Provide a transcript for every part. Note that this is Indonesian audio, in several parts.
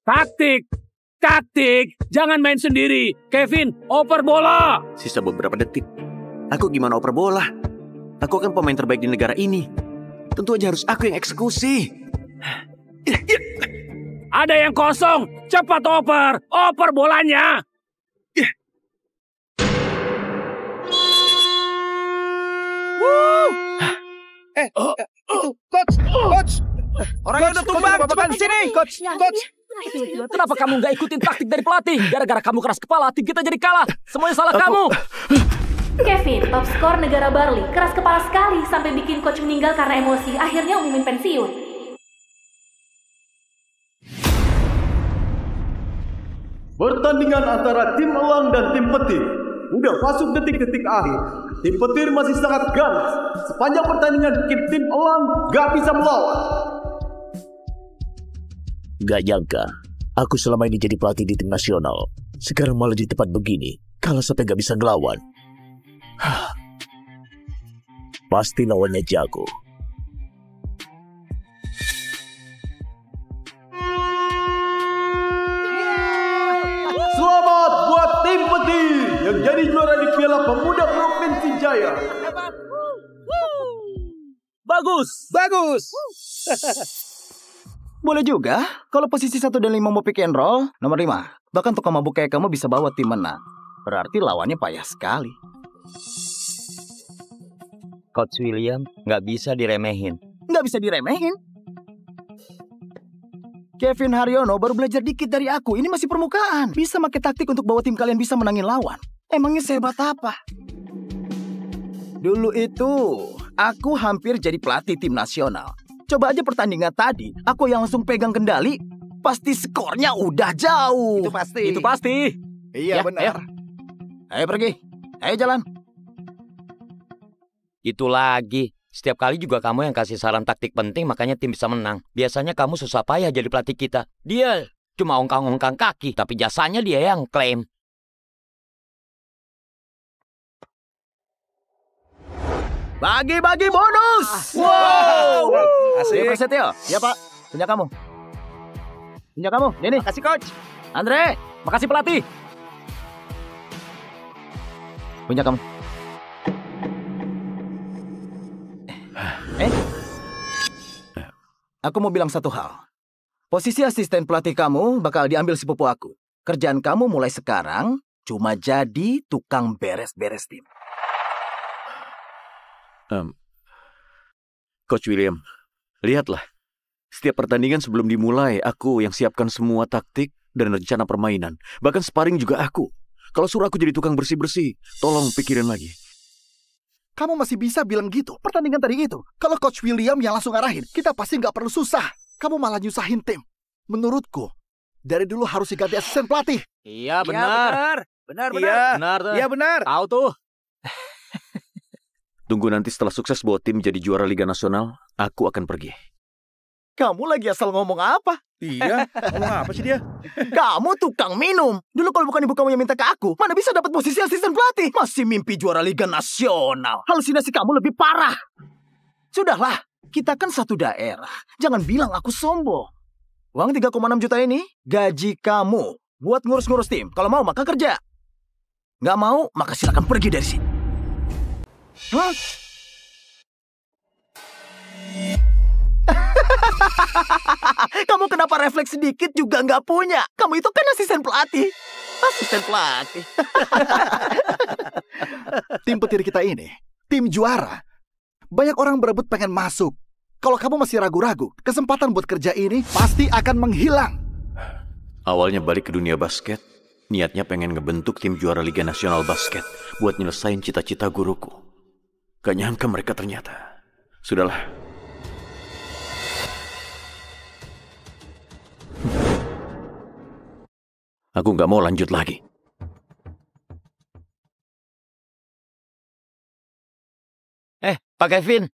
Taktik. Taktik. Jangan main sendiri. Kevin, oper bola. Sisa beberapa detik. Aku gimana oper bola? Aku kan pemain terbaik di negara ini. Tentu aja harus aku yang eksekusi. Ada yang kosong. Cepat oper. Oper bolanya. Itu, coach. Orangnya udah tumbang, cepat sini, coach. Kenapa kamu nggak ikutin taktik dari pelatih? Gara-gara kamu keras kepala, tim kita jadi kalah. Semuanya salah kamu. Kevin, top skor negara Barley, keras kepala sekali sampai bikin coach meninggal karena emosi. Akhirnya umumin pensiun. Pertandingan antara tim elang dan tim petir udah masuk detik-detik akhir. Tim petir masih sangat ganas. Sepanjang pertandingan bikin tim elang gak bisa melawan. Gak nyangka, aku selama ini jadi pelatih di tim nasional. Sekarang malah di tempat begini, kalah sampai gak bisa ngelawan. Pasti lawannya jago. Selamat buat tim petir yang jadi juara di Piala Pemuda Provinsi Jaya. Bagus. Boleh juga, kalau posisi 1 dan 5 mau pick and roll, nomor 5. Bahkan tukang mabuk kayak kamu bisa bawa tim menang. Berarti lawannya payah sekali. Coach William nggak bisa diremehin. Nggak bisa diremehin. Kevin Haryono baru belajar dikit dari aku. Ini masih permukaan. Bisa pakai taktik untuk bawa tim kalian bisa menangin lawan. Emangnya sehebat apa? Dulu itu, aku hampir jadi pelatih tim nasional. Coba aja pertandingan tadi, aku yang langsung pegang kendali, pasti skornya udah jauh. Itu pasti. Iya, benar. Ayo pergi. Ayo jalan. Itu lagi. Setiap kali juga kamu yang kasih saran taktik penting, makanya tim bisa menang. Biasanya kamu susah payah jadi pelatih kita. Dia cuma ongkang-ongkang kaki, tapi jasanya dia yang klaim. Bagi-bagi bonus. Wow. Asik. Prasetyo. Ya Pak, punya kamu. Punya kamu, ini. Kasih coach. Andre, Makasih pelatih. punya kamu. Aku mau bilang satu hal. Posisi asisten pelatih kamu bakal diambil sepupu aku. Kerjaan kamu mulai sekarang cuma jadi tukang beres-beres tim. Coach William, lihatlah. Setiap pertandingan sebelum dimulai, aku yang siapkan semua taktik dan rencana permainan. Bahkan sparring juga aku. Kalau suruh aku jadi tukang bersih-bersih, tolong pikirin lagi. Kamu masih bisa bilang gitu. Pertandingan tadi gitu. Kalau Coach William yang langsung arahin, kita pasti nggak perlu susah. Kamu malah nyusahin tim. Menurutku, dari dulu harus diganti asisten pelatih. Iya benar. Benar. Iya benar. Tahu tuh. Tunggu nanti setelah sukses bawa tim jadi juara Liga Nasional, aku akan pergi. Kamu lagi asal ngomong apa? Iya, ngomong apa sih dia? Kamu tukang minum. Dulu kalau bukan ibu kamu yang minta ke aku, mana bisa dapat posisi asisten pelatih? Masih mimpi juara Liga Nasional. Halusinasi kamu lebih parah. Sudahlah, kita kan satu daerah. Jangan bilang aku sombong. Uang 3,6 juta ini, gaji kamu buat ngurus-ngurus tim. Kalau mau, maka kerja. Nggak mau, maka silakan pergi dari sini. Hah? Kamu kenapa refleks sedikit juga nggak punya? Kamu itu kan asisten pelatih. Asisten pelatih. Tim petir kita ini, tim juara. Banyak orang berebut pengen masuk. Kalau kamu masih ragu-ragu, kesempatan buat kerja ini pasti akan menghilang. Awalnya balik ke dunia basket, niatnya pengen ngebentuk tim juara Liga Nasional Basket buat nyelesain cita-cita guruku. Gak nyangka mereka ternyata. Sudahlah. Aku gak mau lanjut lagi. Pak Kevin.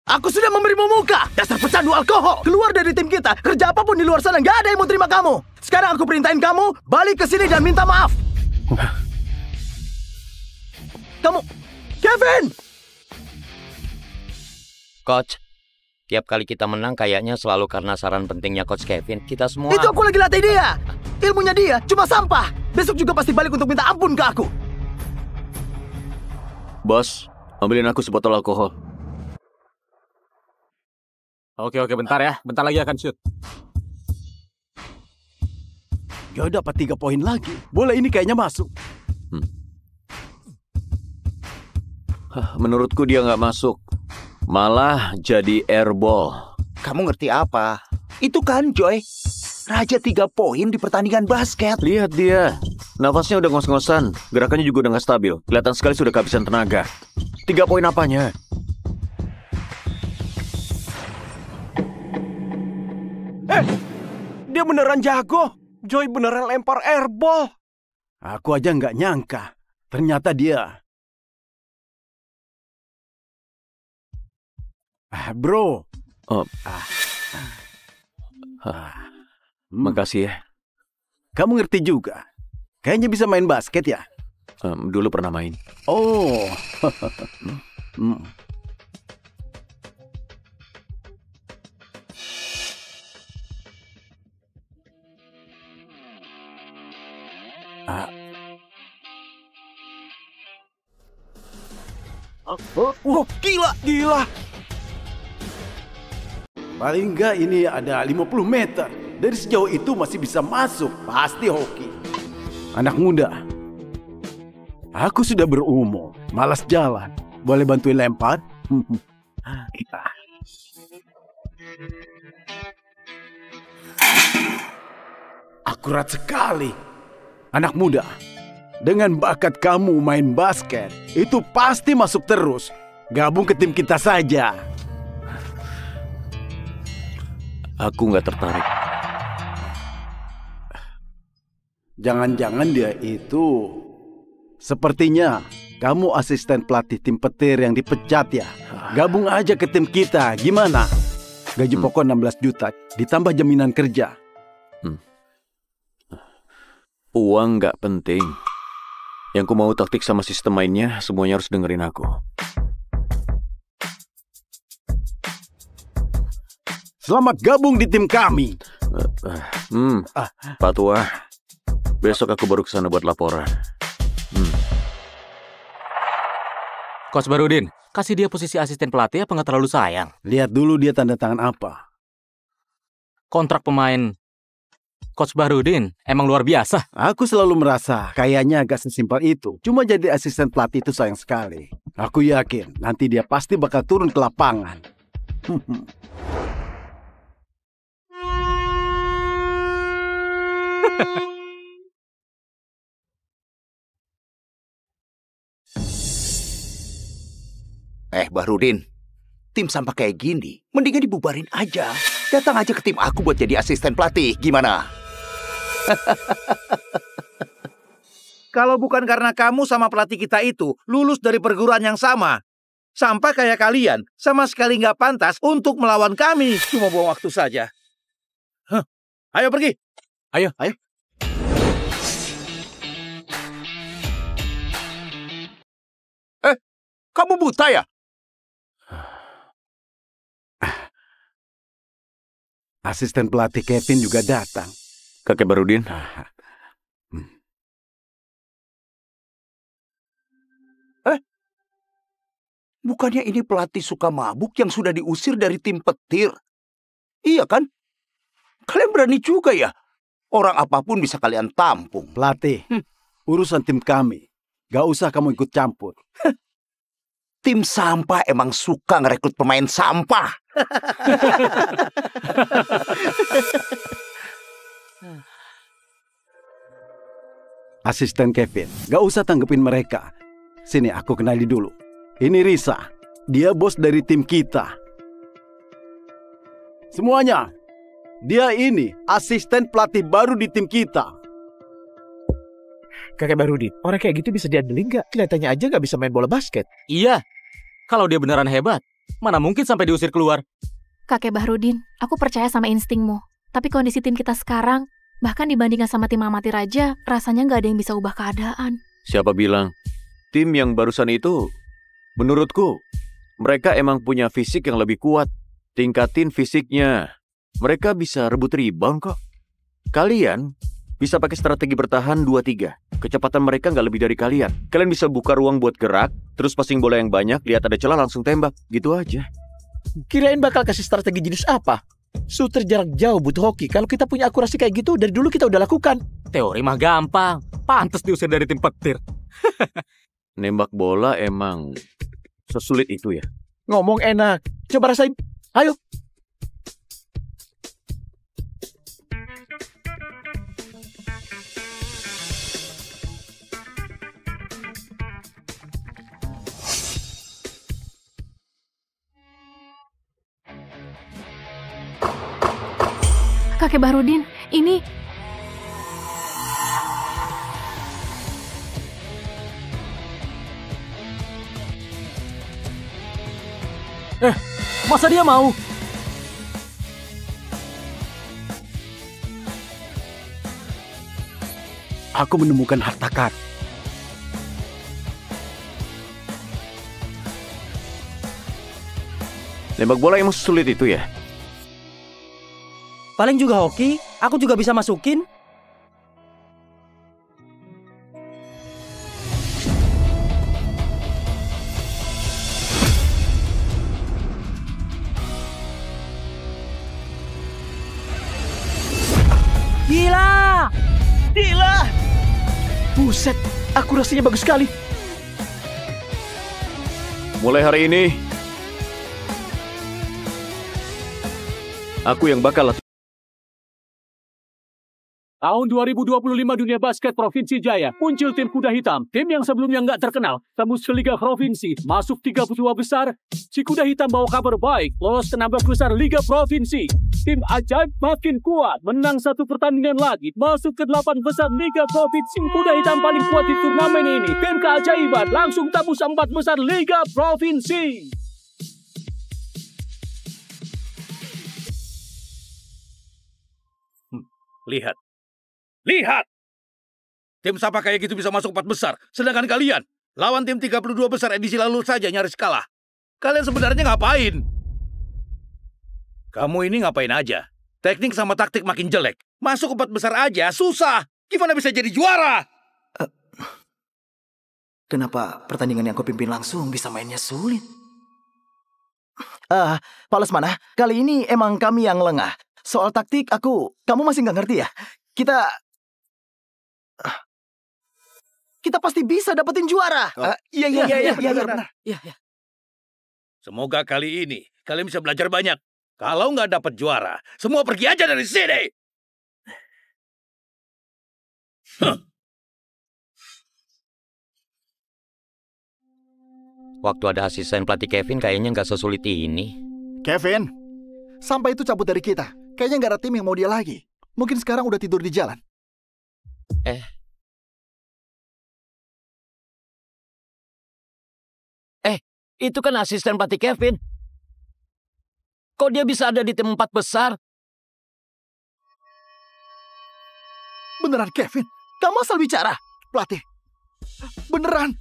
Aku sudah memberimu muka. Dasar pecandu alkohol. Keluar dari tim kita. Kerja apapun di luar sana nggak ada yang mau terima kamu. Sekarang aku perintahin kamu balik ke sini dan minta maaf. Kamu, Kevin. Coach, Tiap kali kita menang kayaknya selalu karena saran pentingnya Coach Kevin. Kita semua... Itu aku lagi latih dia. Ilmunya dia cuma sampah. Besok juga pasti balik untuk minta ampun ke aku. Bos, ambilin aku sebotol alkohol. Oke, bentar ya. Bentar lagi akan shoot. Kau dapat 3 poin lagi. Bola ini kayaknya masuk. Menurutku dia nggak masuk. Malah jadi airball. Kamu ngerti apa? Itu kan Joy, raja 3 poin di pertandingan basket. Lihat dia. Nafasnya udah ngos-ngosan. Gerakannya juga udah nggak stabil. Kelihatan sekali sudah kehabisan tenaga. 3 poin apanya? Dia beneran jago. Joy beneran lempar airball. Aku aja nggak nyangka. Ternyata dia. Bro. Makasih ya. Kamu ngerti juga. Kayaknya bisa main basket ya? Dulu pernah main. Oh. Gila. Paling enggak ini ada 50 meter. Dari sejauh itu masih bisa masuk. Pasti hoki. Anak muda. Aku sudah berumur. Malas jalan. Boleh bantuin lempar? Akurat sekali. Anak muda. Dengan bakat kamu main basket, itu pasti masuk terus. Gabung ke tim kita saja. Aku nggak tertarik. Jangan-jangan dia itu... Sepertinya kamu asisten pelatih tim petir yang dipecat ya. Gabung aja ke tim kita, gimana? Gaji pokok 16 juta, ditambah jaminan kerja. Uang nggak penting. Yang ku mau taktik sama sistem mainnya, semuanya harus dengerin aku. Selamat gabung di tim kami. Pak Tua, besok aku baru kesana buat laporan. Coach Barudin, kasih dia posisi asisten pelatih apa nggak terlalu sayang? Lihat dulu dia tanda tangan apa. Kontrak pemain Coach Barudin emang luar biasa. Aku selalu merasa kayaknya agak sesimpel itu. Cuma jadi asisten pelatih itu sayang sekali. Aku yakin nanti dia pasti bakal turun ke lapangan. Barudin, tim sampah kayak gini, mendingan dibubarin aja. Datang aja ke tim aku buat jadi asisten pelatih, gimana? Kalau bukan karena kamu sama pelatih kita itu lulus dari perguruan yang sama, sampah kayak kalian sama sekali nggak pantas untuk melawan kami. Cuma buang waktu saja. Ayo pergi. Ayo. Kamu buta ya? Asisten pelatih Kevin juga datang. Kakek Barudin. Bukannya ini pelatih suka mabuk yang sudah diusir dari tim petir? Iya kan? Kalian berani juga ya? Orang apapun bisa kalian tampung. Pelatih, urusan tim kami. Gak usah kamu ikut campur. Tim sampah emang suka ngerekrut pemain sampah. Asisten Kevin, gak usah tanggepin mereka. Sini aku kenali dulu. Ini Risa, dia bos dari tim kita. Semuanya, dia ini asisten pelatih baru di tim kita. Kakek Barudin, orang kayak gitu bisa diandelin nggak? Kelihatannya aja nggak bisa main bola basket. Iya, kalau dia beneran hebat, mana mungkin sampai diusir keluar. Kakek Barudin, aku percaya sama instingmu. Tapi kondisi tim kita sekarang, bahkan dibandingkan sama tim amatir aja, rasanya nggak ada yang bisa ubah keadaan. Siapa bilang? Tim yang barusan itu, menurutku, mereka emang punya fisik yang lebih kuat. Tingkatin fisiknya. Mereka bisa rebut rebound kok. Kalian bisa pakai strategi bertahan 2-3. Kecepatan mereka nggak lebih dari kalian. Kalian bisa buka ruang buat gerak, terus passing bola yang banyak, lihat ada celah langsung tembak. Gitu aja. Kirain bakal kasih strategi jenis apa? Shooter jarak jauh butuh hoki. Kalau kita punya akurasi kayak gitu, dari dulu kita udah lakukan. Teori mah gampang. Pantes diusir dari tim petir. Nembak bola emang sesulit itu ya? Ngomong enak. Coba rasain. Ayo. Kakek Bahrudin, ini... Masa dia mau? Aku menemukan harta karun. Nembak bola emang sulit itu ya? Paling juga hoki, aku juga bisa masukin. Gila! Gila! Buset, akurasinya bagus sekali. Mulai hari ini, aku yang bakal Tahun 2025 Dunia Basket Provinsi Jaya, muncul tim kuda hitam. Tim yang sebelumnya nggak terkenal, tembus ke Liga Provinsi, masuk 32 besar. Si kuda hitam bawa kabar baik, lolos ke 16 besar Liga Provinsi. Tim ajaib makin kuat, menang 1 pertandingan lagi, masuk ke 8 besar Liga Provinsi. Kuda hitam paling kuat di turnamen ini. Tim keajaiban langsung tembus 4 besar Liga Provinsi. Lihat. Lihat! Tim siapa kayak gitu bisa masuk 4 besar, sedangkan kalian lawan tim 32 besar edisi lalu saja nyaris kalah. Kalian sebenarnya ngapain? Kamu ini ngapain aja? Teknik sama taktik makin jelek. Masuk 4 besar aja susah. Gimana bisa jadi juara? Kenapa pertandingan yang kau pimpin langsung bisa mainnya sulit? Pak Lesmana, kali ini emang kami yang lengah. Soal taktik kamu masih nggak ngerti ya? Kita pasti bisa dapetin juara. Iya, benar. Iya. Semoga kali ini kalian bisa belajar banyak. Kalau nggak dapet juara, semua pergi aja dari sini. Waktu ada asisten pelatih Kevin kayaknya nggak sesulit ini. Kevin, sampai itu cabut dari kita. Kayaknya nggak ada tim yang mau dia lagi. Mungkin sekarang udah tidur di jalan. Itu kan asisten pelatih Kevin. Kok dia bisa ada di tim 4 besar? Beneran Kevin? Kamu asal bicara, pelatih. Beneran.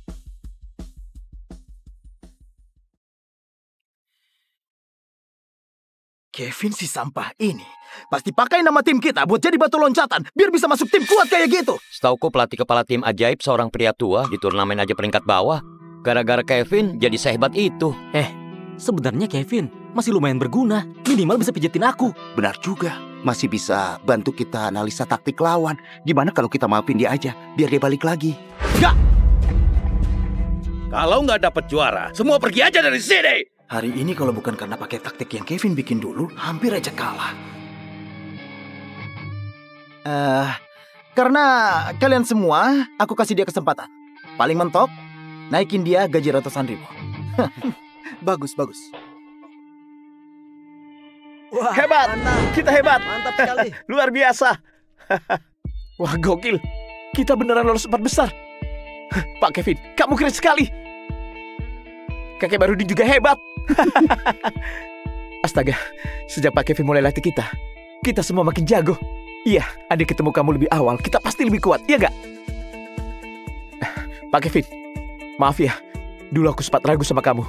Kevin si sampah ini pasti pakai nama tim kita buat jadi batu loncatan biar bisa masuk tim kuat kayak gitu. Setauku pelatih kepala tim ajaib seorang pria tua di turnamen aja peringkat bawah. Gara-gara Kevin jadi sehebat itu. Sebenarnya Kevin masih lumayan berguna. Minimal bisa pijetin aku. Benar juga. Masih bisa bantu kita analisa taktik lawan. Gimana kalau kita maafin dia aja, biar dia balik lagi? Enggak! Kalau nggak dapet juara, semua pergi aja dari sini! Hari ini kalau bukan karena pakai taktik yang Kevin bikin dulu, hampir aja kalah. Karena kalian semua, aku kasih dia kesempatan. Paling mentok, naikin dia gaji ratusan ribu. Bagus. Wah, hebat. Mantap. Kita hebat. Mantap sekali. Luar biasa. Wah, gokil. Kita beneran lolos 4 besar. Pak Kevin, kamu keren sekali. Kakek Bahrudin juga hebat. Astaga, sejak Pak Kevin mulai latih kita semua makin jago. Iya, adik ketemu kamu lebih awal, kita pasti lebih kuat, iya nggak? Pak Kevin, maaf ya, dulu aku sempat ragu sama kamu.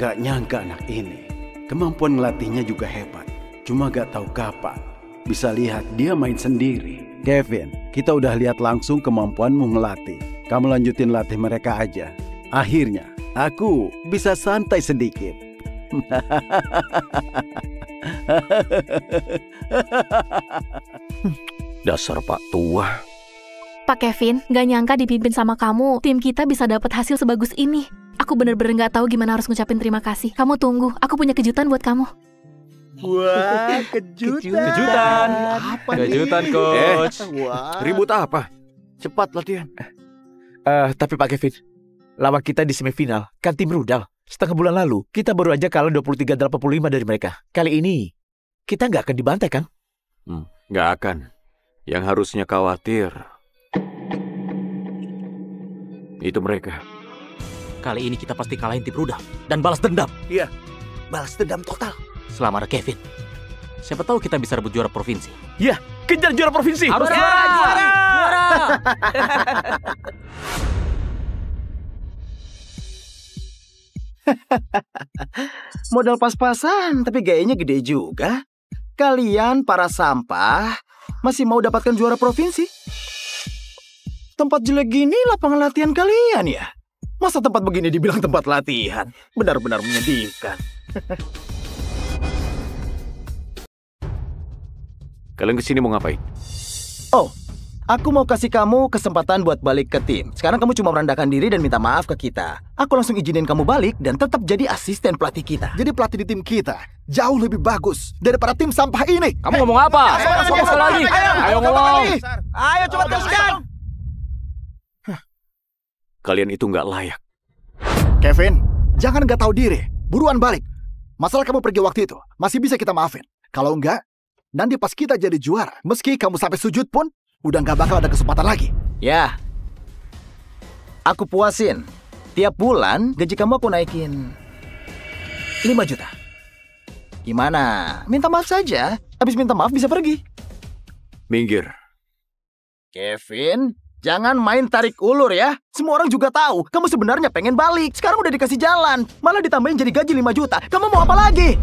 Gak nyangka anak ini. Kemampuan ngelatihnya juga hebat. Cuma gak tahu kapan. Bisa lihat dia main sendiri. Kevin, kita udah lihat langsung kemampuanmu ngelatih. Kamu lanjutin latih mereka aja. Akhirnya, aku bisa santai sedikit. Dasar Pak Tua. Pak Kevin, gak nyangka dipimpin sama kamu, tim kita bisa dapat hasil sebagus ini. Aku bener-bener gak tahu gimana harus ngucapin terima kasih. Kamu tunggu, aku punya kejutan buat kamu. Wah, kejutan. Kejutan, Coach. Ribut apa? Cepat latihan. Tapi Pak Kevin, lawan kita di semifinal kan tim rudal. Setengah bulan lalu, kita baru aja kalah 23-85 dari mereka. Kali ini, kita nggak akan dibantai kan? Nggak akan. Yang harusnya khawatir itu mereka. Kali ini kita pasti kalahin tim rudal dan balas dendam. Iya, balas dendam total. Selama ada Kevin, siapa tahu kita bisa rebut juara provinsi. Iya, kejar juara provinsi. Harus juara! Modal pas-pasan, tapi gayanya gede juga. Kalian para sampah masih mau dapatkan juara provinsi? Tempat jelek gini lapangan latihan kalian ya? Masa tempat begini dibilang tempat latihan? Benar-benar menyedihkan. Kalian kesini mau ngapain? Oh, aku mau kasih kamu kesempatan buat balik ke tim. Sekarang kamu cuma merendahkan diri dan minta maaf ke kita. Aku langsung izinin kamu balik dan tetap jadi asisten pelatih kita. Jadi pelatih di tim kita jauh lebih bagus daripada tim sampah ini. Kamu ngomong apa? Ngomong sekali lagi. Ayo ngomong. Ayo coba teruskan. Kalian itu nggak layak. Kevin, jangan nggak tahu diri. Buruan balik. Masalah kamu pergi waktu itu masih bisa kita maafin. Kalau enggak, nanti pas kita jadi juara, meski kamu sampai sujud pun, udah nggak bakal ada kesempatan lagi. Ya, aku puasin. Tiap bulan gaji kamu aku naikin 5 juta. Gimana? Minta maaf saja. Habis minta maaf bisa pergi. Minggir. Kevin, jangan main tarik ulur ya. Semua orang juga tahu kamu sebenarnya pengen balik. Sekarang udah dikasih jalan, malah ditambahin jadi gaji 5 juta. Kamu mau apa lagi?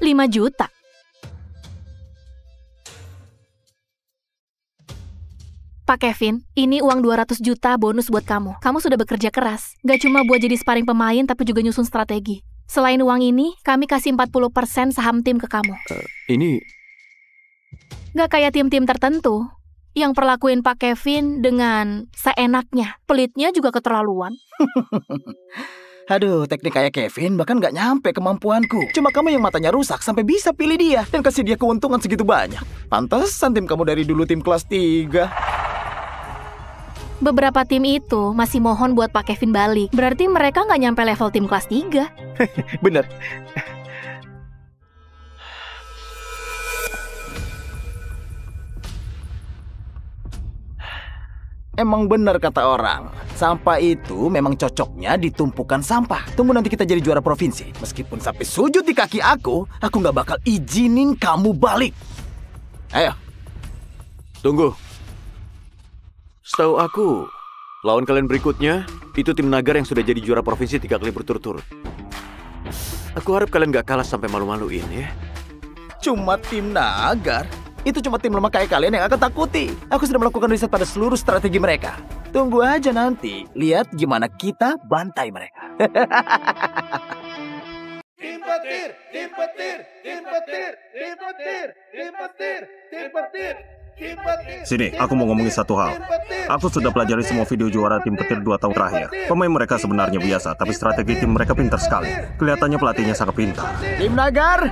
5 juta? Pak Kevin, ini uang 200 juta bonus buat kamu. Kamu sudah bekerja keras. Gak cuma buat jadi sparring pemain, tapi juga nyusun strategi. Selain uang ini, kami kasih 40% saham tim ke kamu. Ini... Gak kayak tim-tim tertentu yang perlakuin Pak Kevin dengan seenaknya. Pelitnya juga keterlaluan. Aduh, teknik kayak Kevin bahkan gak nyampe kemampuanku. Cuma kamu yang matanya rusak sampai bisa pilih dia dan kasih dia keuntungan segitu banyak. Pantesan tim kamu dari dulu tim kelas 3. Beberapa tim itu masih mohon buat Pak Kevin balik. Berarti mereka gak nyampe level tim kelas 3. Bener. Emang benar kata orang, sampah itu memang cocoknya ditumpukan sampah. Tunggu nanti kita jadi juara provinsi. Meskipun sampai sujud di kaki aku gak bakal izinin kamu balik. Ayo. Tunggu. Setahu aku, lawan kalian berikutnya, itu tim Nagar yang sudah jadi juara provinsi 3 kali berturut-turut. Aku harap kalian gak kalah sampai malu-maluin ya. Cuma tim Nagar? Itu cuma tim lemah kayak kalian yang akan takuti. Aku sudah melakukan riset pada seluruh strategi mereka. Tunggu aja nanti. Lihat gimana kita bantai mereka. Tim petir, tim petir, tim petir, tim petir, tim petir, tim petir. Sini, aku mau ngomongin satu hal. Aku sudah pelajari semua video juara tim petir 2 tahun terakhir. Pemain mereka sebenarnya biasa, tapi strategi tim mereka pintar sekali. Kelihatannya pelatihnya sangat pintar. Tim Nagar,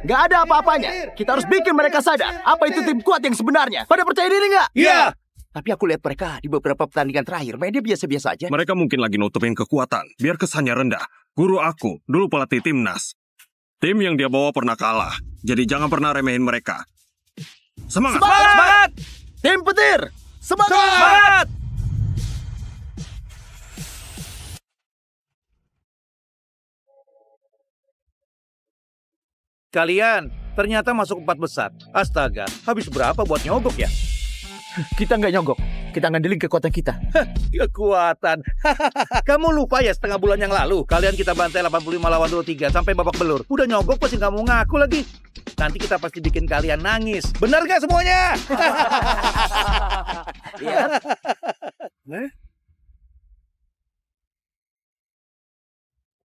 gak ada apa-apanya. Kita harus bikin mereka sadar apa itu tim kuat yang sebenarnya. Pada percaya diri nggak? Iya. Tapi aku lihat mereka di beberapa pertandingan terakhir mainnya biasa-biasa aja. Mereka mungkin lagi nutupin kekuatan, biar kesannya rendah. Guru aku, dulu pelatih timnas. Tim yang dia bawa pernah kalah, jadi jangan pernah remehin mereka. Semangat! Semangat! Semangat! Tim petir! Semangat! Semangat! Kalian ternyata masuk 4 besar. Astaga, habis berapa buat nyogok ya? Kita nggak nyogok. kita ngandelin kekuatan kita. Kekuatan. Kamu lupa ya setengah bulan yang lalu kalian kita bantai 85 lawan 23 sampai babak belur. Udah nyogok pasti kamu ngaku lagi. Nanti kita pasti bikin kalian nangis. Benar gak semuanya? Lihat.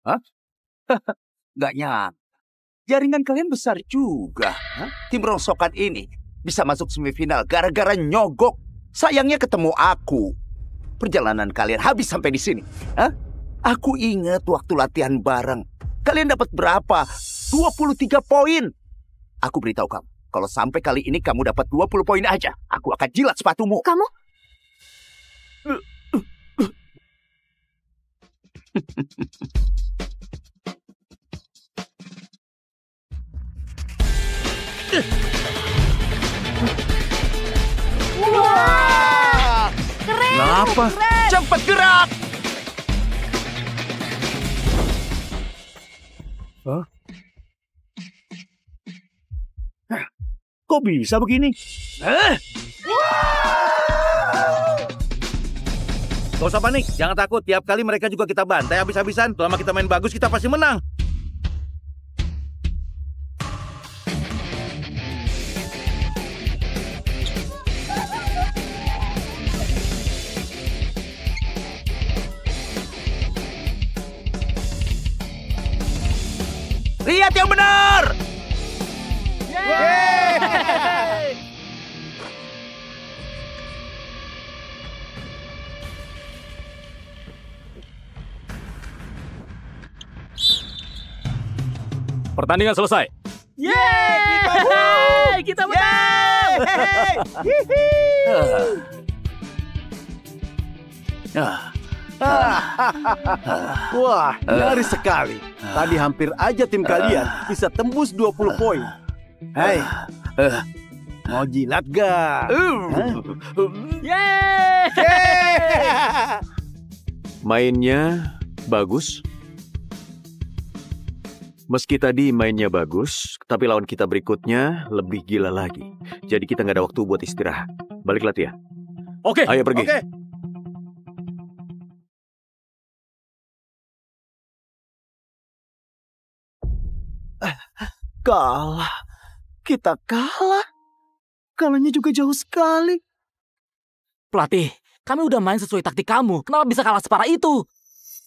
Hah? Gak nyangka. Jaringan kalian besar juga. Hah? Tim rongsokan ini bisa masuk semifinal gara-gara nyogok. Sayangnya ketemu aku. Perjalanan kalian habis sampai di sini. Hah? Aku ingat waktu latihan bareng. Kalian dapat berapa? 23 poin. Aku beritahu kamu, kalau sampai kali ini kamu dapat 20 poin aja, aku akan jilat sepatumu. Kamu? Wah! Keren! Kenapa? Keren. Cepat gerak! Hah? Kok bisa begini? Gak usah panik, jangan takut. Tiap kali mereka juga kita bantai habis-habisan. Selama kita main bagus, kita pasti menang. Lihat yang benar! Pertandingan selesai. Yeay! Kita menang! Wah, nyaris sekali. Tadi hampir aja tim kalian bisa tembus 20 poin. Hai, mau jilat gak? Mainnya bagus. Meski tadi mainnya bagus, tapi lawan kita berikutnya lebih gila lagi. Jadi kita nggak ada waktu buat istirahat. Balik latihan. Oke. Ayo pergi. Oke. Kalah. Kita kalah. Kalahnya juga jauh sekali. Pelatih, kami udah main sesuai taktik kamu. Kenapa bisa kalah separah itu?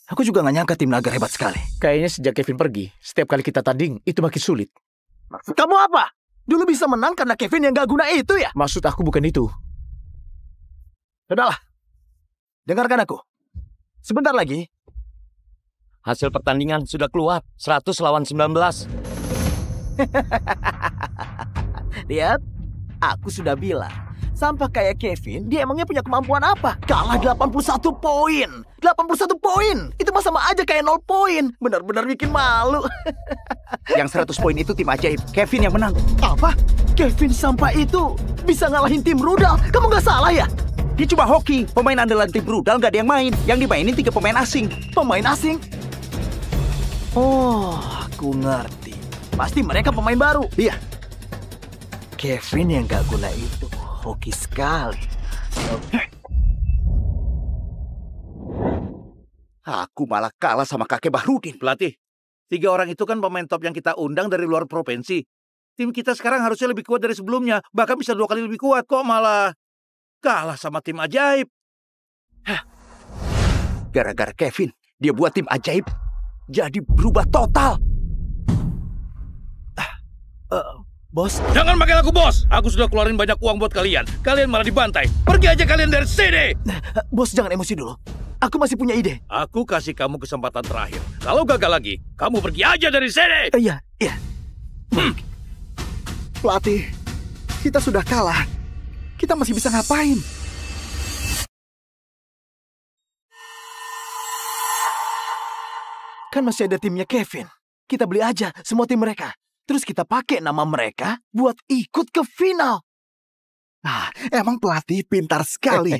Aku juga gak nyangka tim Naga hebat sekali. Kayaknya sejak Kevin pergi, setiap kali kita tanding, itu makin sulit. Maksud kamu apa? Dulu bisa menang karena Kevin yang gak guna itu ya? Maksud aku bukan itu. Sudahlah. Dengarkan aku. Sebentar lagi. Hasil pertandingan sudah keluar. 100 lawan 19. Lihat, aku sudah bilang. Sampah kayak Kevin, dia emangnya punya kemampuan apa? Kalah 81 poin. 81 poin. Itu mah sama aja kayak 0 poin. Benar-benar bikin malu. Yang 100 poin itu tim ajaib. Kevin yang menang. Apa? Kevin sampah itu bisa ngalahin tim rudal? Kamu nggak salah ya? Dia cuma hoki. Pemain andalan tim rudal nggak ada yang main. Yang dimainin 3 pemain asing. Pemain asing? Oh, aku ngerti. Pasti mereka pemain baru. Iya. Kevin yang gak guna itu hoki sekali. Aku malah kalah sama kakek Bahrudin. Pelatih, 3 orang itu kan pemain top yang kita undang dari luar provinsi. Tim kita sekarang harusnya lebih kuat dari sebelumnya. Bahkan bisa 2 kali lebih kuat. Kok malah kalah sama tim ajaib? Gara-gara Kevin, dia buat tim ajaib jadi berubah total. Bos? Jangan panggil aku bos. Aku sudah keluarin banyak uang buat kalian. Kalian malah dibantai. Pergi aja kalian dari sini. Bos, jangan emosi dulu. Aku masih punya ide. Aku kasih kamu kesempatan terakhir. Kalau gagal lagi, kamu pergi aja dari sini. Iya. Pelatih, kita sudah kalah. Kita masih bisa ngapain? Kan masih ada timnya Kevin. Kita beli aja semua tim mereka. Terus kita pakai nama mereka buat ikut ke final. Ah, emang pelatih pintar sekali.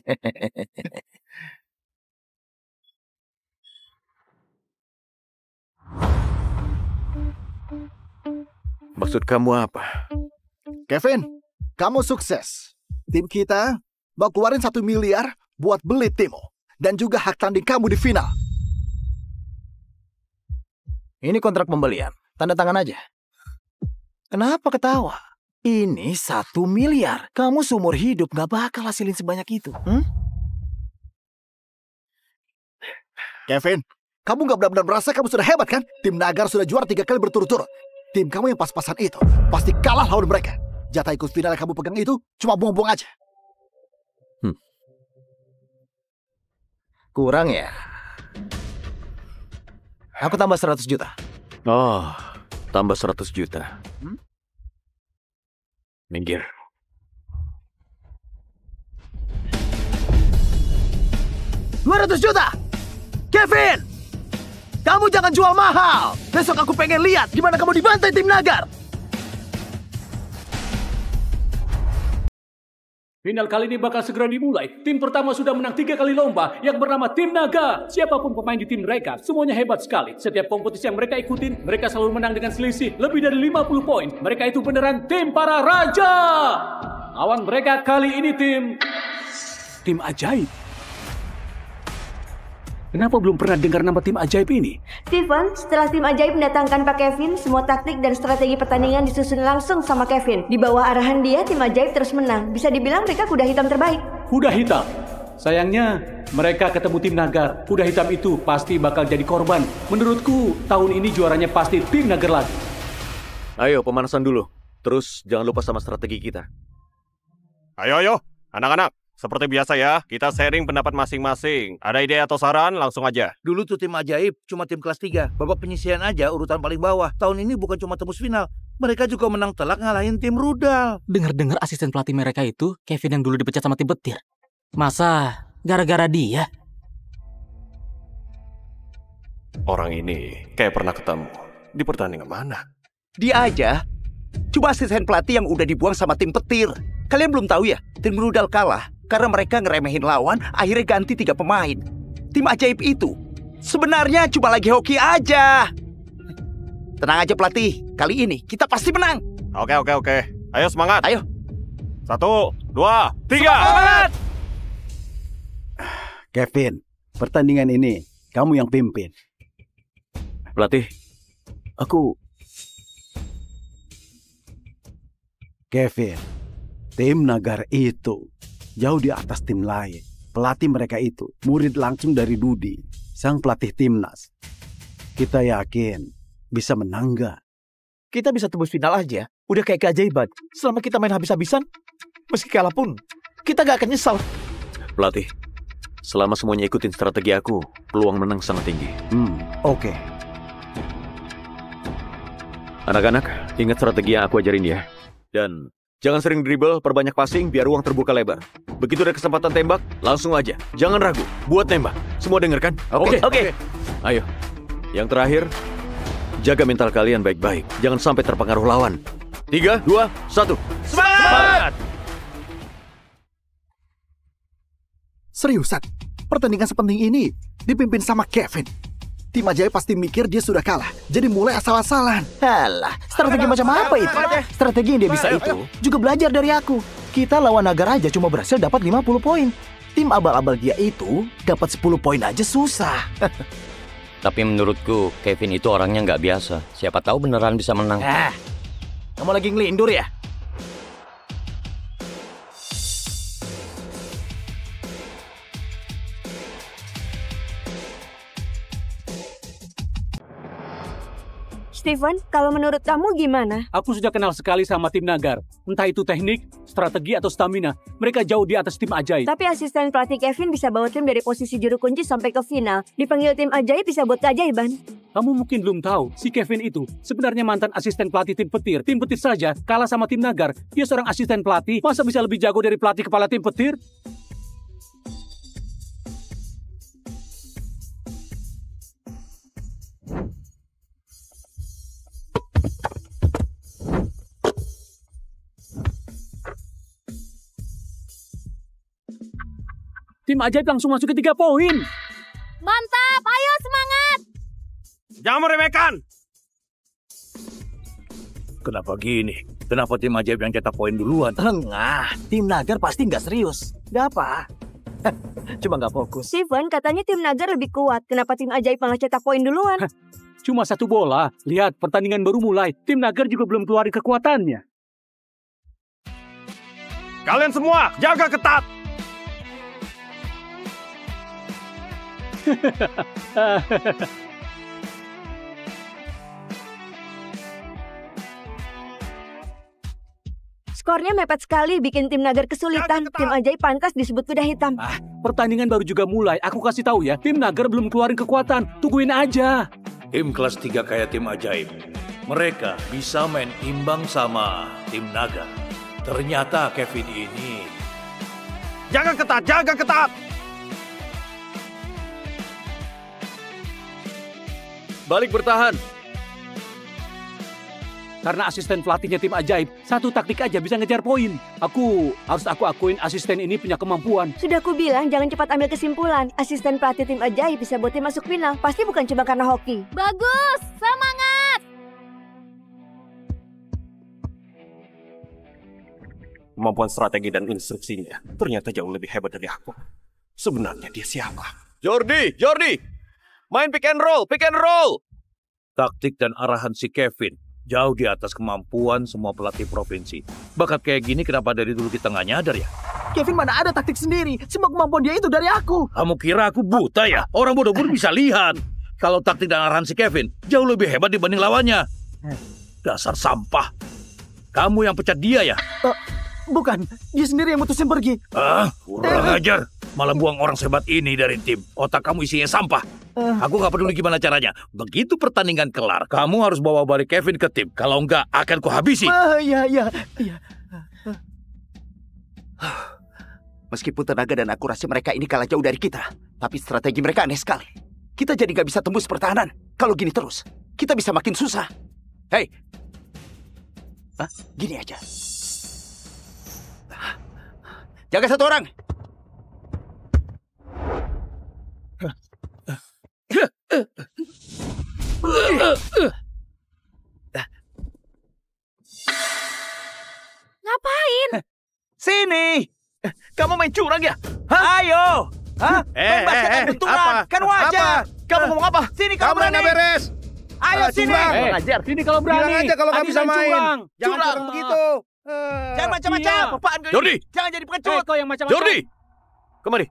Maksud kamu apa? Kevin, kamu sukses. Tim kita mau keluarin 1 miliar buat beli Timo. Dan juga hak tanding kamu di final. Ini kontrak pembelian. Tanda tangan aja. Kenapa ketawa? Ini 1 miliar. Kamu seumur hidup gak bakal hasilin sebanyak itu. Kevin, kamu gak benar-benar merasa kamu sudah hebat kan? Tim Nagar sudah juara 3 kali berturut-turut. Tim kamu yang pas-pasan itu pasti kalah lawan mereka. Jatah ikut final yang kamu pegang itu cuma buang-buang aja. Kurang ya? Aku tambah 100 juta. Oh, tambah 100 juta. Minggir. $200 juta! Kevin! Kamu jangan jual mahal! Besok aku pengen lihat gimana kamu dibantai tim Nagar! Final kali ini bakal segera dimulai. Tim pertama sudah menang 3 kali lomba yang bernama Tim Naga. Siapapun pemain di tim mereka, semuanya hebat sekali. Setiap kompetisi yang mereka ikutin, mereka selalu menang dengan selisih lebih dari 50 poin. Mereka itu beneran tim para raja. Lawan mereka kali ini tim ajaib. Kenapa belum pernah dengar nama tim ajaib ini? Steven, setelah tim ajaib mendatangkan Pak Kevin, semua taktik dan strategi pertandingan disusun langsung sama Kevin. Di bawah arahan dia, tim ajaib terus menang. Bisa dibilang mereka kuda hitam terbaik. Kuda hitam? Sayangnya, mereka ketemu tim Nagar. Kuda hitam itu pasti bakal jadi korban. Menurutku, tahun ini juaranya pasti tim Nagar lagi. Ayo, pemanasan dulu. Terus jangan lupa sama strategi kita. Ayo, anak-anak. Seperti biasa ya, kita sharing pendapat masing-masing. Ada ide atau saran, langsung aja. Dulu tuh tim ajaib cuma tim kelas 3. Babak penyisihan aja urutan paling bawah. Tahun ini bukan cuma tembus final. Mereka juga menang telak ngalahin tim rudal. Dengar-dengar asisten pelatih mereka itu Kevin yang dulu dipecat sama tim petir. Masa gara-gara dia? Orang ini kayak pernah ketemu. Di pertandingan mana? Dia aja. Cuma asisten pelatih yang udah dibuang sama tim petir. Kalian belum tahu ya, tim rudal kalah karena mereka ngeremehin lawan, akhirnya ganti 3 pemain. Tim ajaib itu sebenarnya cuma lagi hoki aja. Tenang aja pelatih, kali ini kita pasti menang. Oke. Ayo semangat. Ayo. 1, 2, 3. Semangat! Kevin, pertandingan ini kamu yang pimpin. Pelatih, Kevin, tim Nagar itu jauh di atas tim lain. Pelatih mereka itu murid langsung dari Dudi, sang pelatih timnas. Kita yakin bisa menang gak? Kita bisa tembus final aja. Udah kayak keajaiban. Selama kita main habis-habisan, meski kalah pun, kita gak akan nyesal. pelatih, selama semuanya ikutin strategi aku, peluang menang sangat tinggi. Oke. Anak-anak, ingat strategi yang aku ajarin ya. Dan jangan sering dribble, perbanyak passing biar ruang terbuka lebar. Begitu ada kesempatan tembak, langsung aja. Jangan ragu, buat tembak. Semua denger kan? Oke. Ayo. Yang terakhir, jaga mental kalian baik-baik. Jangan sampai terpengaruh lawan. 3, 2, 1. Semangat! Seriusan, pertandingan sepenting ini dipimpin sama Kevin. Tim ajaib pasti mikir dia sudah kalah, jadi mulai asal-asalan. Halah, strategi macam apa itu? Strategi yang dia bisa itu juga belajar dari aku. Kita lawan Nagar aja cuma berhasil dapat 50 poin. Tim abal-abal dia itu dapat 10 poin aja susah. Tapi menurutku Kevin itu orangnya nggak biasa. Siapa tahu beneran bisa menang. Kamu lagi ngelindur ya? Steven, kalau menurut kamu gimana? Aku sudah kenal sekali sama tim Nagar. Entah itu teknik, strategi, atau stamina. Mereka jauh di atas tim ajaib. Tapi asisten pelatih Kevin bisa bawa tim dari posisi juru kunci sampai ke final. Dipanggil tim ajaib bisa buat keajaiban. Kamu mungkin belum tahu, si Kevin itu sebenarnya mantan asisten pelatih tim petir. Tim petir saja kalah sama tim Nagar. Dia seorang asisten pelatih, masa bisa lebih jago dari pelatih kepala tim petir? Tim ajaib langsung masuk ke 3 poin. Mantap, ayo semangat. Jangan meremehkan. Kenapa gini? Kenapa tim ajaib yang cetak poin duluan? Enggak, tim Nagar pasti nggak serius. Nggak apa. Cuma nggak fokus. Steven, katanya tim Nagar lebih kuat. Kenapa tim ajaib malah cetak poin duluan? Cuma satu bola. Lihat, pertandingan baru mulai. Tim Nagar juga belum keluarin kekuatannya. Kalian semua, jaga ketat! Skornya mepet sekali, bikin tim Nagar kesulitan. Tim ajaib pantas disebut kuda hitam. Pertandingan baru juga mulai. Aku kasih tahu ya, tim Nagar belum keluarin kekuatan. Tungguin aja. Tim kelas 3 kayak tim ajaib. Mereka bisa main imbang sama tim Naga. Ternyata Kevin ini... Jaga ketat, jaga ketat! Balik bertahan. Karena asisten pelatihnya tim ajaib, satu taktik aja bisa ngejar poin. Aku akuin asisten ini punya kemampuan. Sudah aku bilang jangan cepat ambil kesimpulan. Asisten pelatih tim ajaib bisa buat tim masuk final. Pasti bukan cuma karena hoki. Bagus, semangat! Kemampuan strategi dan instruksinya ternyata jauh lebih hebat dari aku. Sebenarnya dia siapa? Jordi! Main pick and roll! Taktik dan arahan si Kevin jauh di atas kemampuan semua pelatih provinsi. Bakat kayak gini kenapa dari dulu kita nggak nyadar ya? Kevin mana ada taktik sendiri. Semua kemampuan dia itu dari aku. Kamu kira aku buta ya? Orang bodoh pun bisa lihat. Kalau taktik dan arahan si Kevin jauh lebih hebat dibanding lawannya. Dasar sampah. Kamu yang pecat dia ya? Bukan, dia sendiri yang mutusin pergi. Kurang ajar. Malah buang orang sehebat ini dari tim. Otak kamu isinya sampah. Aku gak peduli gimana caranya. Begitu pertandingan kelar, kamu harus bawa balik Kevin ke tim. Kalau enggak, akan kuhabisi. Iya. Meskipun tenaga dan akurasi mereka ini kalah jauh dari kita, tapi strategi mereka aneh sekali. Kita jadi gak bisa tembus pertahanan. Kalau gini terus, kita bisa makin susah. Hei! Gini aja. Jaga satu orang. Ngapain? Sini. Kamu main curang ya? Ayo. Main basket dan benturan. Kan wajar. Kamu ngomong apa? Sini kalau berani. Beres. Ayo sini. Ajar, sini kalau berani. Bilang aja kalau nggak bisa main. Curang. Jangan curang begitu. Jangan macam-macam. Apaan kau ini? Jordi. Jangan jadi pengecut. Kau yang macam-macam. Jordi! Kemari.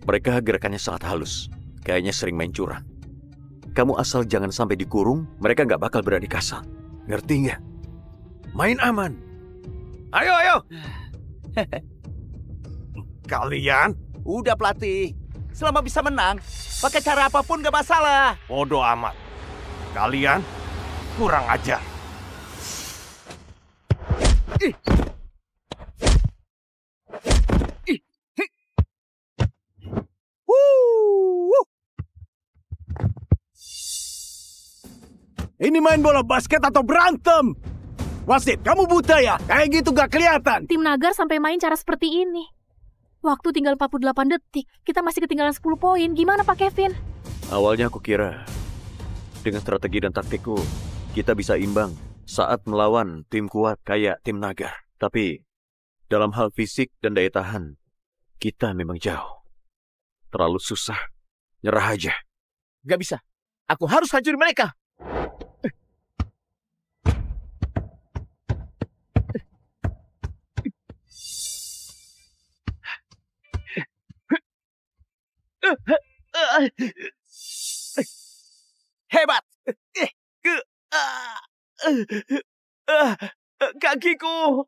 Mereka gerakannya sangat halus. Kayaknya sering main curang. Kamu asal jangan sampai dikurung, mereka nggak bakal berani kasar. Ngerti nggak? Main aman. Ayo. Kalian? Udah pelatih. Selama bisa menang, pakai cara apapun gak masalah. Bodoh amat. Kalian kurang ajar. Ini main bola basket atau berantem? Wasit, kamu buta ya? Kayak gitu gak kelihatan. Tim Nagar sampai main cara seperti ini. Waktu tinggal 48 detik, kita masih ketinggalan 10 poin. Gimana Pak Kevin? Awalnya aku kira dengan strategi dan taktikku kita bisa imbang saat melawan tim kuat kayak tim Nagar. Tapi dalam hal fisik dan daya tahan, kita memang jauh. Terlalu susah. Nyerah aja. Gak bisa. Aku harus hancurin mereka. Hebat. Kakiku.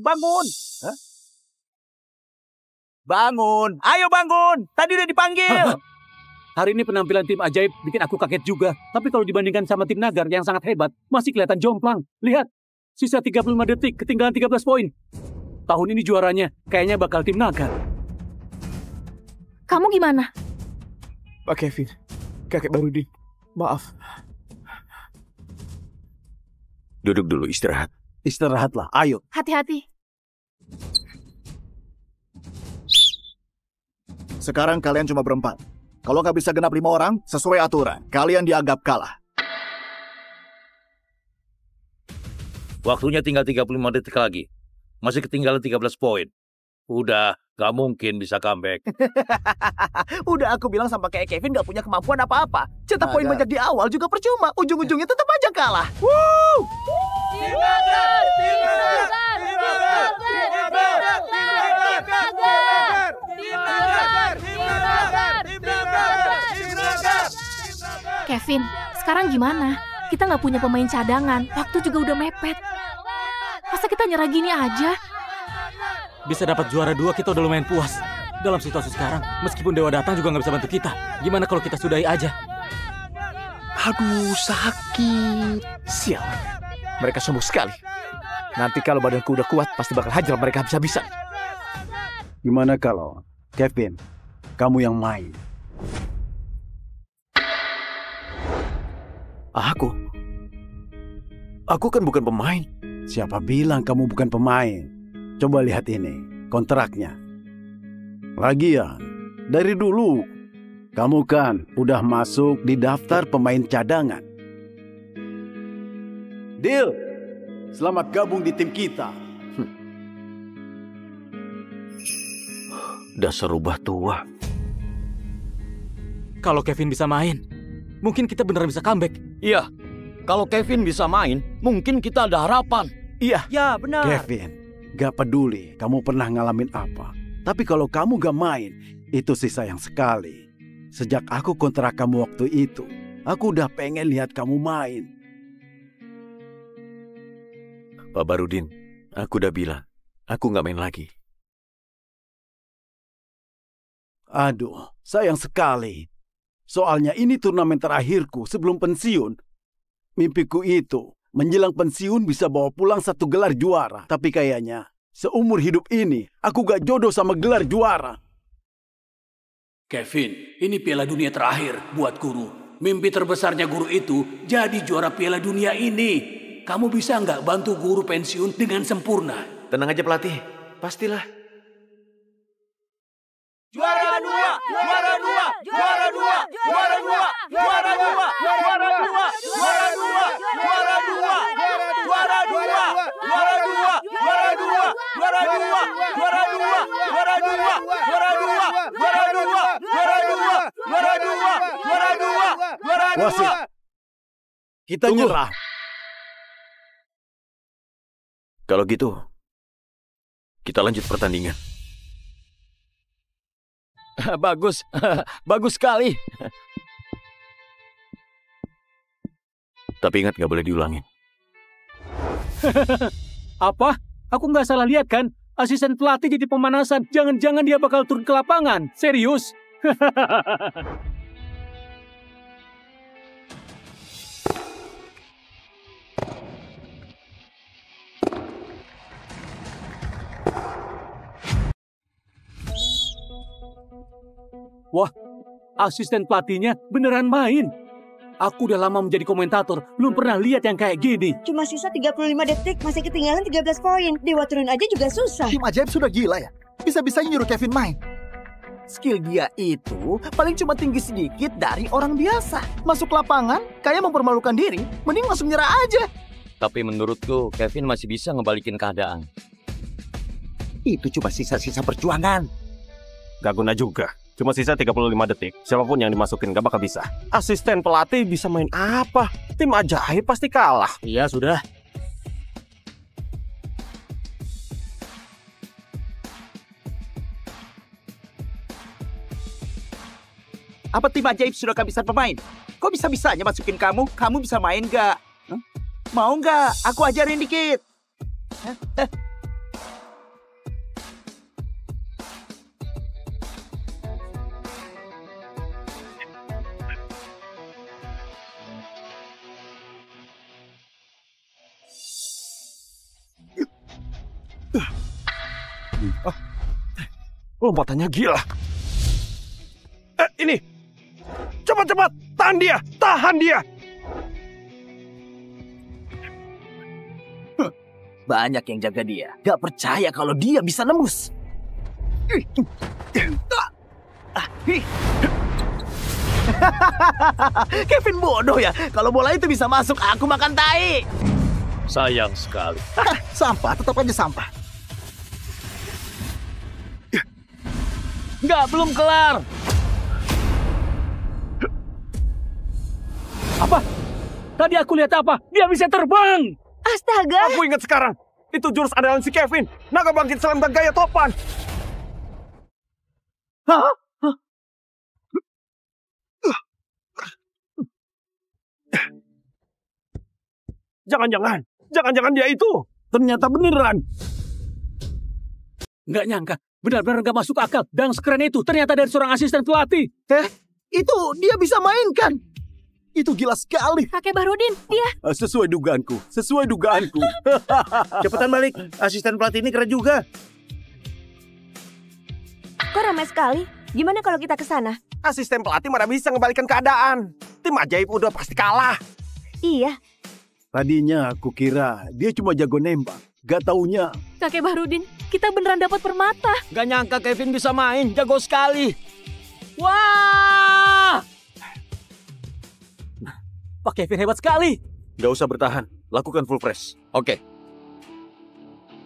Bangun. Hah? Bangun. Ayo bangun. Tadi udah dipanggil. Hari ini penampilan tim ajaib bikin aku kaget juga. Tapi kalau dibandingkan sama tim Nagar yang sangat hebat, masih kelihatan jomplang. Lihat, sisa 35 detik, ketinggalan 13 poin. Tahun ini juaranya kayaknya bakal tim Nagar. Kamu gimana? Pak Kevin, kakek Barudin, maaf. Duduk dulu, istirahat. Istirahatlah, ayo. Hati-hati. Sekarang kalian cuma berempat. Kalau nggak bisa genap 5 orang, sesuai aturan, kalian dianggap kalah. Waktunya tinggal 35 detik lagi. Masih ketinggalan 13 poin. Udah, gak mungkin bisa comeback. Udah aku bilang sama kayak Kevin gak punya kemampuan apa-apa. Cetak poin banyak di awal juga percuma. Ujung-ujungnya tetap aja kalah. Woo! Kevin, sekarang gimana? Kita nggak punya pemain cadangan. Waktu juga udah mepet. Masa kita nyerah gini aja? Bisa dapat juara 2 kita udah lumayan puas. Dalam situasi sekarang, meskipun Dewa datang juga nggak bisa bantu kita. Gimana kalau kita sudahi aja? Aduh, sakit. Sial. Mereka sombong sekali. Nanti kalau badanku udah kuat, pasti bakal hajar mereka habis-habisan. Gimana kalau, Kevin, kamu yang main? Aku kan bukan pemain. Siapa bilang kamu bukan pemain? Coba lihat ini, kontraknya. Lagian, dari dulu, kamu kan udah masuk di daftar pemain cadangan. Deal, selamat gabung di tim kita. Dasar rubah tua. Kalau Kevin bisa main, mungkin kita beneran bisa comeback. Iya, kalau Kevin bisa main, mungkin kita ada harapan. Iya. Ya, benar. Kevin, gak peduli kamu pernah ngalamin apa. Tapi kalau kamu gak main, itu sih sayang sekali. Sejak aku kontrak kamu waktu itu, aku udah pengen lihat kamu main. Pak Barudin, aku udah bilang, aku gak main lagi. Aduh, sayang sekali. Soalnya ini turnamen terakhirku sebelum pensiun. Mimpiku itu, menjelang pensiun bisa bawa pulang 1 gelar juara. Tapi kayaknya, seumur hidup ini, aku gak jodoh sama gelar juara. Kevin, ini Piala Dunia terakhir buat guru. Mimpi terbesarnya guru itu jadi juara Piala Dunia ini. Kamu bisa nggak bantu guru pensiun dengan sempurna? Tenang aja pelatih, pastilah. Juara 2, juara 2, juara 2, juara 2, juara 2, juara 2, juara 2, juara 2, juara 2, juara 2, juara 2, juara 2, juara 2, juara 2, juara 2, juara 2, juara 2, juara 2, juara 2, juara 2. Wasit, kita nyerah. Kalau gitu, kita lanjut pertandingan. Bagus, bagus sekali. Tapi ingat gak boleh diulangin. Apa? Aku nggak salah lihat kan? Asisten pelatih jadi pemanasan. Jangan-jangan dia bakal turun ke lapangan. Serius? Wah, asisten pelatihnya beneran main. Aku udah lama menjadi komentator, belum pernah lihat yang kayak gini. Cuma sisa 35 detik, masih ketinggalan 13 poin. Dewa turun aja juga susah. Tim ajaib sudah gila ya. Bisa-bisanya nyuruh Kevin main. Skill dia itu paling cuma tinggi sedikit dari orang biasa. Masuk lapangan, kayak mempermalukan diri, mending langsung nyerah aja. Tapi menurutku, Kevin masih bisa ngebalikin keadaan. Itu cuma sisa-sisa perjuangan. Gak guna juga. Cuma sisa 35 detik. Siapapun yang dimasukin gak bakal bisa. Asisten pelatih bisa main apa? Tim ajaib pasti kalah. Iya, sudah. Apa tim ajaib sudah kehabisan pemain? Kok bisa-bisanya masukin kamu? Kamu bisa main gak? Mau gak? Aku ajarin dikit. Lompatannya gila. Ini. Cepat-cepat. Tahan dia. Tahan dia. Banyak yang jaga dia. Gak percaya kalau dia bisa nembus. Kevin bodoh ya. Kalau bola itu bisa masuk, aku makan tai. Sayang sekali. Sampah, tetap aja sampah. Nggak, belum kelar. Apa? Tadi aku lihat apa? Dia bisa terbang. Astaga. Aku ingat sekarang. Itu jurus andalan si Kevin. Naga bangkit selam dan gaya topan. Hah? Jangan-jangan dia itu. Ternyata beneran. Nggak nyangka. Benar-benar nggak masuk akal. Dan sekeren itu ternyata dari seorang asisten pelatih. Itu dia bisa mainkan. Itu gila sekali. Kakek Bahrudin, dia. Sesuai dugaanku. Cepetan balik. Asisten pelatih ini keren juga. Kok ramai sekali? Gimana kalau kita ke sana? Asisten pelatih mana bisa ngebalikan keadaan. Tim ajaib udah pasti kalah. Iya. Tadinya aku kira dia cuma jago nembak. Gak taunya. Kakek Bahrudin, kita beneran dapat permata. Gak nyangka Kevin bisa main, jago sekali. Wah! Pak Kevin hebat sekali. Gak usah bertahan, lakukan full press. Oke.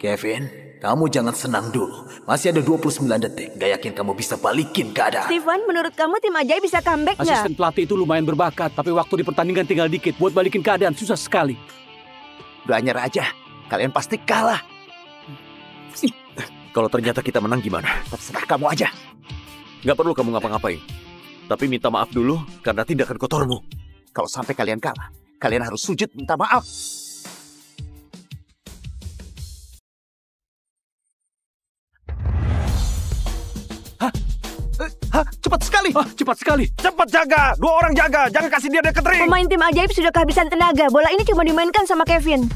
Kevin, kamu jangan senang dulu. Masih ada 29 detik. Gak yakin kamu bisa balikin keadaan. Steven, menurut kamu tim ajaib bisa comeback nggak? Asisten pelatih itu lumayan berbakat, tapi waktu di pertandingan tinggal dikit. Buat balikin keadaan susah sekali. Udah nyerah aja. Kalian pasti kalah. Kalau ternyata kita menang gimana? Terserah kamu aja. Gak perlu kamu ngapa-ngapain. Tapi minta maaf dulu karena tindakan kotormu. Kalau sampai kalian kalah, kalian harus sujud minta maaf. Cepat sekali. Cepat sekali. Cepat jaga. 2 orang jaga. Jangan kasih dia deket ring. Pemain tim ajaib sudah kehabisan tenaga. Bola ini cuma dimainkan sama Kevin.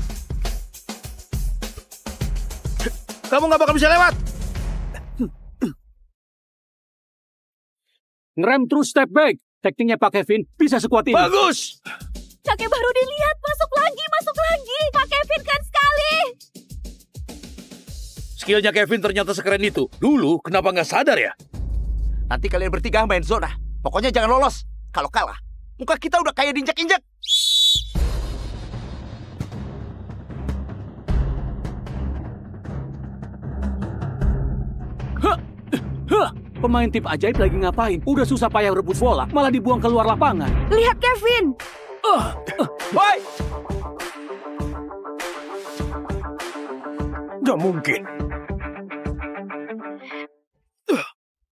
Kamu nggak bakal bisa lewat. Ngerem terus step back. Tekniknya Pak Kevin bisa sekuat ini. Bagus. Kakek Bahrudin, lihat. Masuk lagi. Pak Kevin keren sekali. Skillnya Kevin ternyata sekeren itu. Dulu kenapa nggak sadar ya? Nanti kalian bertiga main zona. Pokoknya jangan lolos. Kalau kalah, muka kita udah kayak diinjak-injak. Pemain tim ajaib lagi ngapain? Udah susah payah rebut bola, malah dibuang keluar lapangan. Lihat Kevin. Woi! Gak mungkin.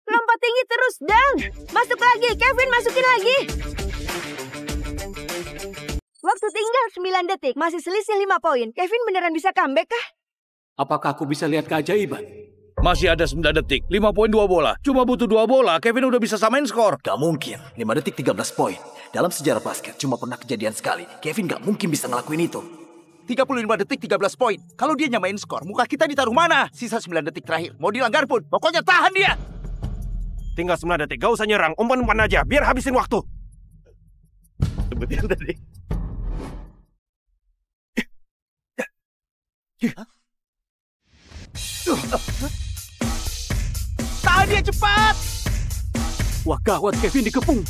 Lompat tinggi terus, Dang. Masuk lagi, Kevin masukin lagi. Waktu tinggal 9 detik, masih selisih 5 poin. Kevin beneran bisa comeback kah? Apakah aku bisa lihat keajaiban? Masih ada 9 detik. 5 poin 2 bola. Cuma butuh 2 bola, Kevin udah bisa samain skor. Gak mungkin. 5 detik 13 poin. Dalam sejarah basket cuma pernah kejadian sekali. Kevin gak mungkin bisa ngelakuin itu. 35 detik 13 poin. Kalau dia nyamain skor, muka kita ditaruh mana? Sisa 9 detik terakhir. Mau dilanggar pun, pokoknya tahan dia. Tinggal 9 detik. Gak usah nyerang. Umpan-umpan aja. Biar habisin waktu. Sebutin tadi. Tahan dia cepat. Wah, gawat, Kevin dikepung.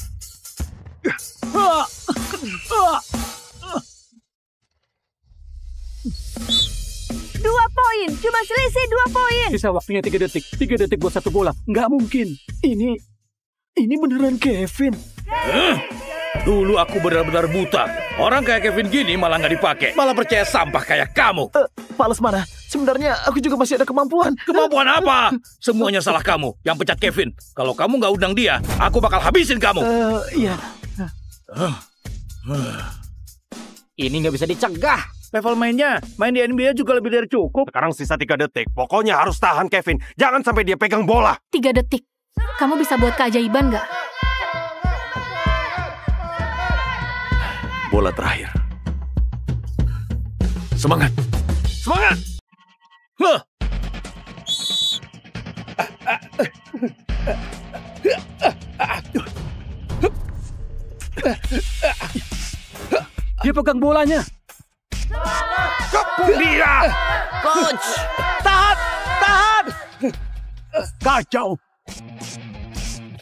2 poin, cuma selisih 2 poin. Sisa waktunya 3 detik. 3 detik buat 1 bola. Nggak mungkin. Ini beneran Kevin. Dulu aku benar-benar buta. Orang kayak Kevin gini malah nggak dipakai. Malah percaya sampah kayak kamu. Pales mana? Sebenarnya aku juga masih ada kemampuan. Kemampuan apa? Semuanya salah kamu yang pecat Kevin. Kalau kamu nggak undang dia, aku bakal habisin kamu. Iya. Ini nggak bisa dicegah. Level mainnya, main di NBA juga lebih dari cukup. Sekarang sisa 3 detik. Pokoknya harus tahan Kevin. Jangan sampai dia pegang bola. 3 detik. Kamu bisa buat keajaiban nggak? Bola terakhir. Semangat. Semangat! Huh. Dia pegang bolanya. Kepung dia! Coach, tahan, tahan. Kacau.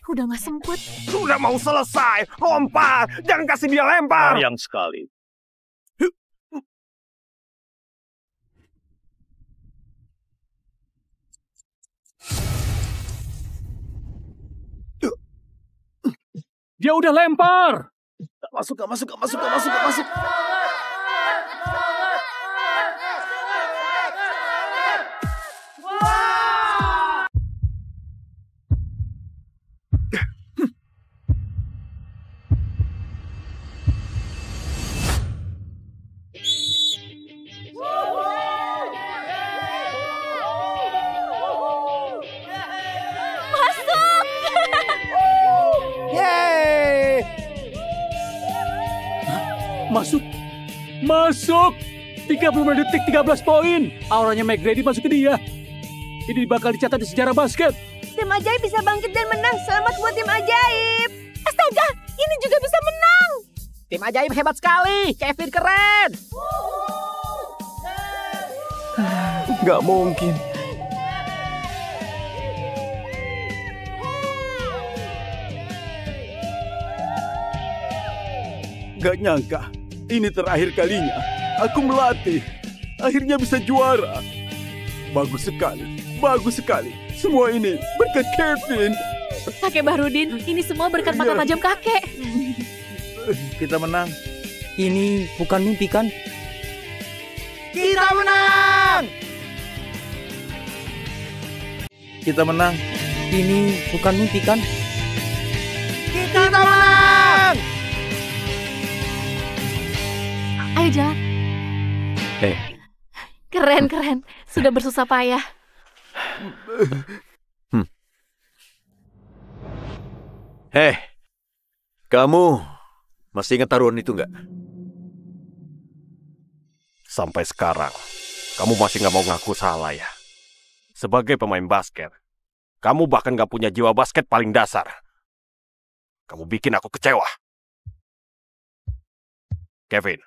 Udah nggak sempet. Sudah mau selesai. Lompat. Jangan kasih dia lempar. Sayang sekali. Dia udah lempar. Gak masuk. Masuk! 35 detik 13 poin. Auranya McGrady masuk ke dia. Ini bakal dicatat di sejarah basket. Tim ajaib bisa bangkit dan menang. Selamat buat tim ajaib. Astaga, ini juga bisa menang. Tim ajaib hebat sekali. Kevin keren. Nggak mungkin. Gak nyangka, ini terakhir kalinya aku melatih. Akhirnya bisa juara. Bagus sekali. Semua ini berkat Kevin. Kakek Bahrudin, ini semua berkat mata tajam kakek. Kita menang. Ini bukan mimpi kan? Kita menang! Kita menang. Ini bukan mimpi kan? Kita menang! Ayo jalan. Keren. Sudah bersusah payah. Kamu masih ingat taruhan itu nggak? Sampai sekarang, kamu masih nggak mau ngaku salah ya? Sebagai pemain basket, kamu bahkan nggak punya jiwa basket paling dasar. Kamu bikin aku kecewa. Kevin,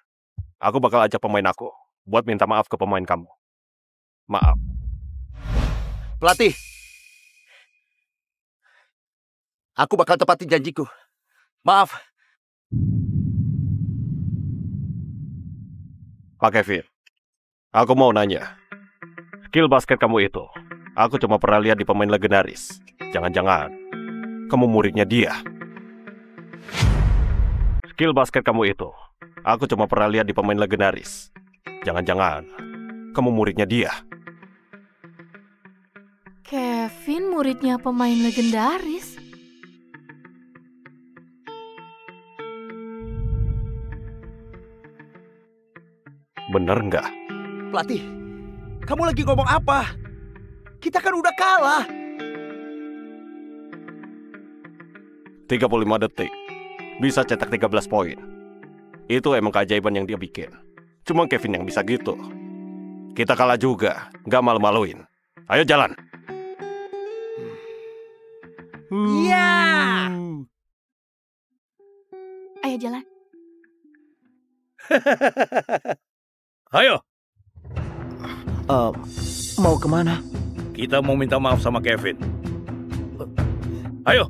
aku bakal ajak pemain aku buat minta maaf ke pemain kamu. Maaf. Pelatih, aku bakal tepatin janjiku. Maaf. Pak Kevin, aku mau nanya. Skill basket kamu itu, aku cuma pernah lihat di pemain legendaris. Jangan-jangan kamu muridnya dia. Skill basket kamu itu, aku cuma pernah lihat di pemain legendaris. Jangan-jangan kamu muridnya dia. Kevin muridnya pemain legendaris. Bener nggak? Pelatih, kamu lagi ngomong apa? Kita kan udah kalah. 35 detik. Bisa cetak 13 poin. Itu emang keajaiban yang dia bikin. Cuma Kevin yang bisa gitu. Kita kalah juga, nggak malu-maluin. Ayo jalan. Iya. Ayo jalan. Ayo. Mau kemana? Kita mau minta maaf sama Kevin. Ayo.